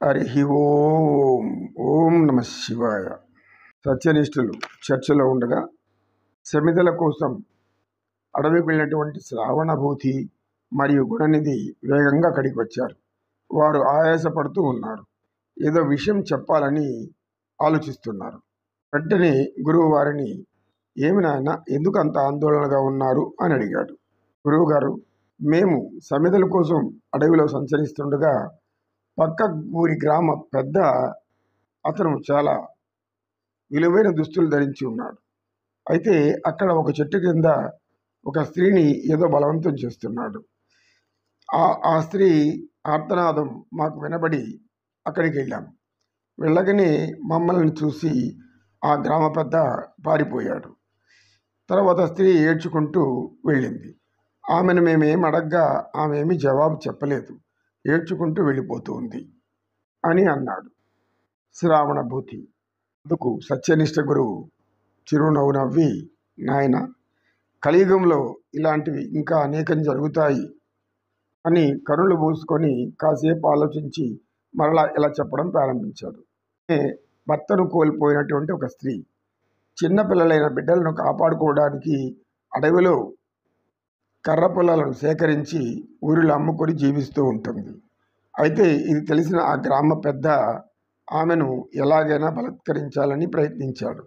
హరి ఓం. ఓం నమ శివాయ. సత్యనిష్ఠులు చర్చలో ఉండగా సమిధల కోసం అడవికి వెళ్ళినటువంటి శ్రావణభూతి మరియు గుణనిధి వేగంగా అక్కడికి వచ్చారు. వారు ఆయాసపడుతూ ఉన్నారు. ఏదో విషయం చెప్పాలని ఆలోచిస్తున్నారు. వెంటనే గురువు వారిని, ఏమి నాయన, ఎందుకు అంత ఆందోళనగా ఉన్నారు అని అడిగాడు. గురువుగారు, మేము సమిధల కోసం అడవిలో సంచరిస్తుండగా పక్క ఊరి గ్రామ పెద్ద అతను చాలా విలువైన దుస్తులు ధరించి ఉన్నాడు. అయితే అక్కడ ఒక చెట్టు కింద ఒక స్త్రీని ఏదో బలవంతం చేస్తున్నాడు. ఆ స్త్రీ ఆర్తనాదం మాకు వినబడి అక్కడికి వెళ్ళాం. వెళ్ళగానే మమ్మల్ని చూసి ఆ గ్రామ పెద్ద పారిపోయాడు. తర్వాత స్త్రీ ఏడ్చుకుంటూ వెళ్ళింది. ఆమెను మేమేం అడగ్గా ఆమె ఏమీ జవాబు చెప్పలేదు, ఏడ్చుకుంటూ వెళ్ళిపోతూ ఉంది అని అన్నాడు. శ్రావణభూతి. అందుకు సత్యనిష్ఠ గురువు చిరునవ్వు నవ్వి, నాయన, కలియుగంలో ఇలాంటివి ఇంకా అనేకం జరుగుతాయి అని కరుళ్ళు మూసుకొని కాసేపు ఆలోచించి మరలా ఇలా చెప్పడం ప్రారంభించాడు. భర్తను కోల్పోయినటువంటి ఒక స్త్రీ చిన్నపిల్లలైన బిడ్డలను కాపాడుకోవడానికి అడవిలో కర్ర పుల్లలను సేకరించి ఊరిలో అమ్ముకొని జీవిస్తూ ఉంటుంది. అయితే ఇది తెలిసిన ఆ గ్రామ పెద్ద ఆమెను ఎలాగైనా బలత్కరించాలని ప్రయత్నించాడు.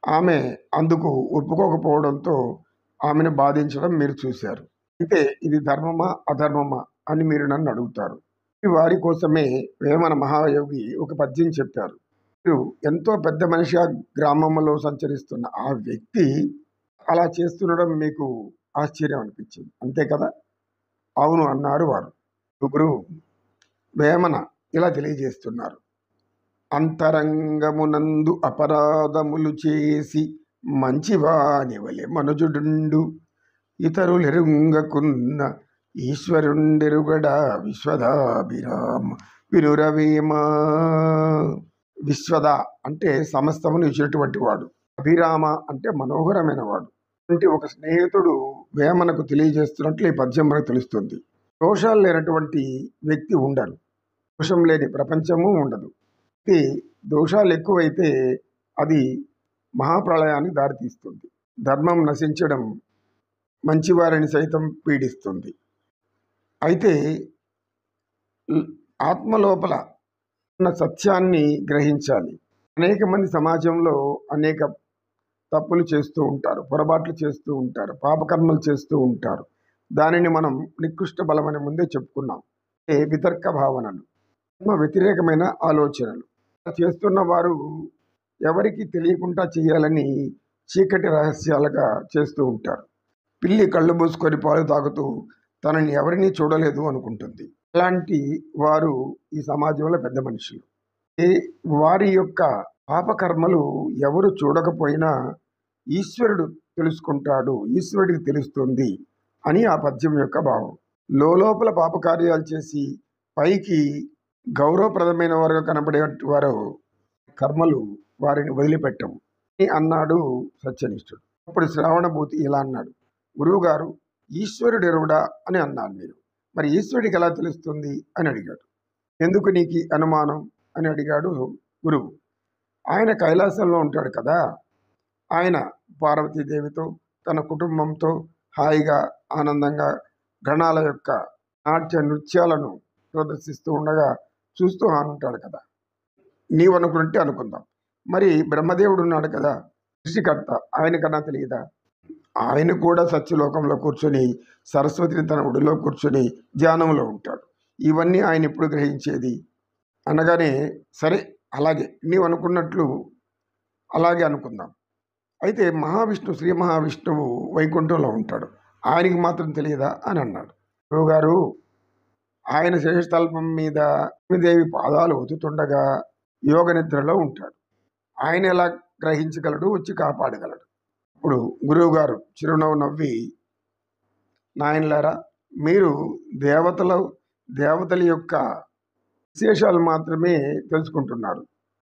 ఆమె అందుకు ఒప్పుకోకపోవడంతో ఆమెను బాధించడం మీరు చూశారు. అయితే ఇది ధర్మమా అధర్మమా అని మీరు నన్ను అడుగుతారు. వారి కోసమే వేమన మహాయోగి ఒక పద్యం చెప్పారు. మీరు ఎంతో పెద్ద మనిషి ఆ గ్రామంలో సంచరిస్తున్న ఆ వ్యక్తి అలా చేస్తుండడం మీకు ఆశ్చర్యం అనిపించింది, అంతే కదా? అవును అన్నారు వారు. గురువు వేమన ఇలా తెలియజేస్తున్నారు. అంతరంగమునందు అపరాధములు చేసి మంచివాని వలె మనుజుడుండు, ఇతరులెరుంగకున్న ఈశ్వరుండెరుగడా విశ్వదాభిరామ వినురవేమా. విశ్వద అంటే సమస్తమును ఇచ్చినటువంటి వాడు, అభిరామ అంటే మనోహరమైన వాడు అంటే ఒక స్నేహితుడు వేమనకు తెలియజేస్తున్నట్లు ఈ పద్యం మనకు తెలుస్తుంది. దోషాలు లేనటువంటి వ్యక్తి ఉండరు, దోషం లేని ప్రపంచము ఉండదు. దోషాలు ఎక్కువైతే అది మహాప్రళయానికి దారితీస్తుంది. ధర్మం నశించడం మంచివారిని సైతం పీడిస్తుంది. అయితే ఆత్మలోపల ఉన్న సత్యాన్ని గ్రహించాలి. అనేక మంది సమాజంలో అనేక తప్పులు చేస్తూ ఉంటారు, పొరపాట్లు చేస్తూ ఉంటారు, పాపకర్మలు చేస్తూ ఉంటారు. దానిని మనం నికృష్ట బలమని ముందే చెప్పుకున్నాం. వితర్క భావనలు, వ్యతిరేకమైన ఆలోచనలు చేస్తున్న వారు ఎవరికి తెలియకుండా చేయాలని చీకటి రహస్యాలుగా చేస్తూ ఉంటారు. పిల్లి కళ్ళు మూసుకొని పాలు తాగుతూ తనని ఎవరినీ చూడలేదు అనుకుంటుంది. అలాంటి వారు ఈ సమాజంలో పెద్ద మనుషులు. వారి యొక్క పాపకర్మలు ఎవరు చూడకపోయినా ఈశ్వరుడు తెలుసుకుంటాడు, ఈశ్వరుడికి తెలుస్తుంది అని ఆ పద్యం యొక్క భావం. లోపల పాపకార్యాలు చేసి పైకి గౌరవప్రదమైన వారుగా కనబడే వారు కర్మలు వారిని వదిలిపెట్టవు అని అన్నాడు సత్యనిష్ఠుడు. అప్పుడు శ్రావణభూతి ఇలా అన్నాడు, గురువుగారు, ఈశ్వరుడు ఎరువుడా అని అన్నారు మీరు, మరి ఈశ్వరుడికి ఎలా తెలుస్తుంది అని అడిగాడు. ఎందుకు నీకు అనుమానం అని అడిగాడు గురువు. ఆయన కైలాసంలో ఉంటాడు కదా, ఆయన పార్వతీదేవితో తన కుటుంబంతో హాయిగా ఆనందంగా గణాల యొక్క నాట్య నృత్యాలను ప్రదర్శిస్తూ ఉండగా చూస్తూ ఉంటాడు కదా. నీవు అనుకుంటే అనుకుందాం, మరి బ్రహ్మదేవుడు ఉన్నాడు కదా, సృష్టికర్త, ఆయనకన్నా తెలియదా? ఆయన కూడా సత్యలోకంలో కూర్చొని సరస్వతిని తన ఒడిలో కూర్చొని ధ్యానంలో ఉంటాడు. ఇవన్నీ ఆయన ఎప్పుడు గ్రహించేది అనగానే, సరే అలాగే నీవు అనుకున్నట్లు అలాగే అనుకుందాం. అయితే మహావిష్ణు, శ్రీ మహావిష్ణువు వైకుంఠంలో ఉంటాడు, ఆయనకి మాత్రం తెలియదా అని అన్నాడు. గురువుగారు, ఆయన శేషతల్పం మీద లక్ష్మీదేవి పాదాలు ఒత్తుతుండగా యోగ నిద్రలో ఉంటాడు, ఆయన ఎలా గ్రహించగలడు, వచ్చి కాపాడగలడు? ఇప్పుడు గురువుగారు చిరునవ్వు నవ్వి, నాయనలారా, మీరు దేవతల యొక్క విశేషాలు మాత్రమే తెలుసుకుంటున్నారు.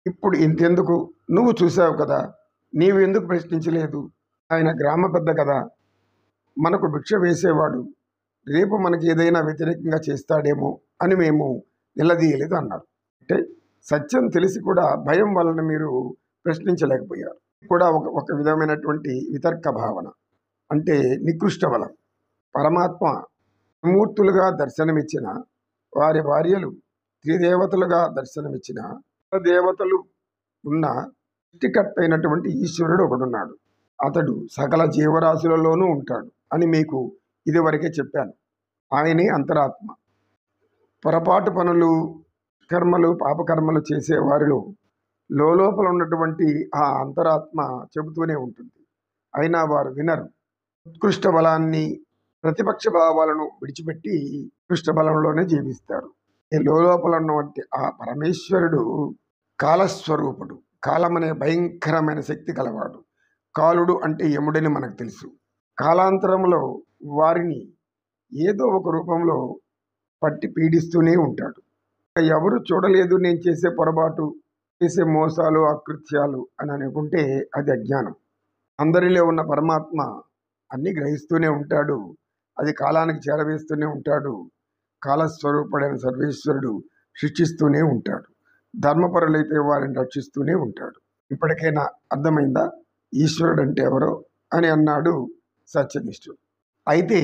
ఇప్పుడు ఇంతెందుకు, నువ్వు చూసావు కదా, నీవు ఎందుకు ప్రశ్నించలేదు? ఆయన గ్రామ పెద్ద కదా, మనకు భిక్ష వేసేవాడు, రేపు మనకి ఏదైనా వ్యతిరేకంగా చేస్తాడేమో అని మేము నిలదీయలేదు అన్నారు. అంటే సత్యం తెలిసి కూడా భయం వలన మీరు ప్రశ్నించలేకపోయారు. కూడా ఒక ఒక విధమైనటువంటి వితర్క భావన, అంటే నికృష్ట బలం. పరమాత్మ త్రిమూర్తులుగా దర్శనమిచ్చిన, వారి భార్యలు త్రిదేవతలుగా దర్శనమిచ్చిన, దేవతలు ఉన్న సృష్టికర్త అయినటువంటి ఈశ్వరుడు ఒకడున్నాడు. అతడు సకల జీవరాశులలోనూ ఉంటాడు అని మీకు ఇదివరకే చెప్పాను. ఆయనే అంతరాత్మ. పొరపాటు పనులు, కర్మలు, పాపకర్మలు చేసే వారిలో లోపల ఉన్నటువంటి ఆ అంతరాత్మ చెబుతూనే ఉంటుంది. అయినా వారు వినరు. ఉత్కృష్ట బలాన్ని, ప్రతిపక్ష భావాలను విడిచిపెట్టి ఉత్కృష్ట బలంలోనే జీవిస్తారు. ఈ లోపల ఉన్నటువంటి ఆ పరమేశ్వరుడు కాలస్వరూపుడు. కాలం అనే భయంకరమైన శక్తి కలవాడు. కాలుడు అంటే యముడని మనకు తెలుసు. కాలాంతరంలో వారిని ఏదో ఒక రూపంలో పట్టి పీడిస్తూనే ఉంటాడు. ఎవరు చూడలేదు నేను చేసే పొరపాటు, చేసే మోసాలు, అకృత్యాలు అని అనుకుంటే అది అజ్ఞానం. అందరిలో ఉన్న పరమాత్మ అన్నీ గ్రహిస్తూనే ఉంటాడు. అది కాలానికి చేరవేస్తూనే ఉంటాడు. కాలస్వరూపుడైన సర్వేశ్వరుడు శిక్షిస్తూనే ఉంటాడు. ధర్మపరులైతే వారిని రక్షిస్తూనే ఉంటాడు. ఇప్పటికైనా అర్థమైందా ఈశ్వరుడు అంటే ఎవరో అని అన్నాడు సత్యనిష్ఠుడు. అయితే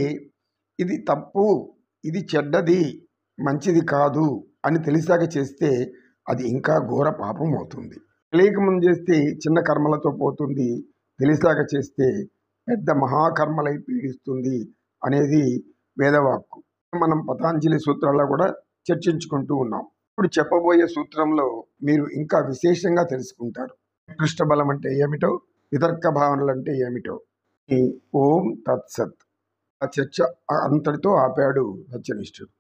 ఇది తప్పు, ఇది చెడ్డది, మంచిది కాదు అని తెలిసాక చేస్తే అది ఇంకా ఘోర పాపం అవుతుంది. తెలియకముందు చేస్తే చిన్న కర్మలతో పోతుంది, తెలిసాక చేస్తే పెద్ద మహాకర్మలై పీడిస్తుంది అనేది వేదవాక్కు. మనం పతాంజలి సూత్రాల్లో కూడా చర్చించుకుంటూ ఉన్నాం. ఇప్పుడు చెప్పబోయే సూత్రంలో మీరు ఇంకా విశేషంగా తెలుసుకుంటారు. కృష్ణ బలం అంటే ఏమిటో, వితర్క భావనలు అంటే ఏమిటో. ఓం తత్సత్. ఆ చర్చ అంతటితో ఆపాడు సత్యనిష్ఠుడు.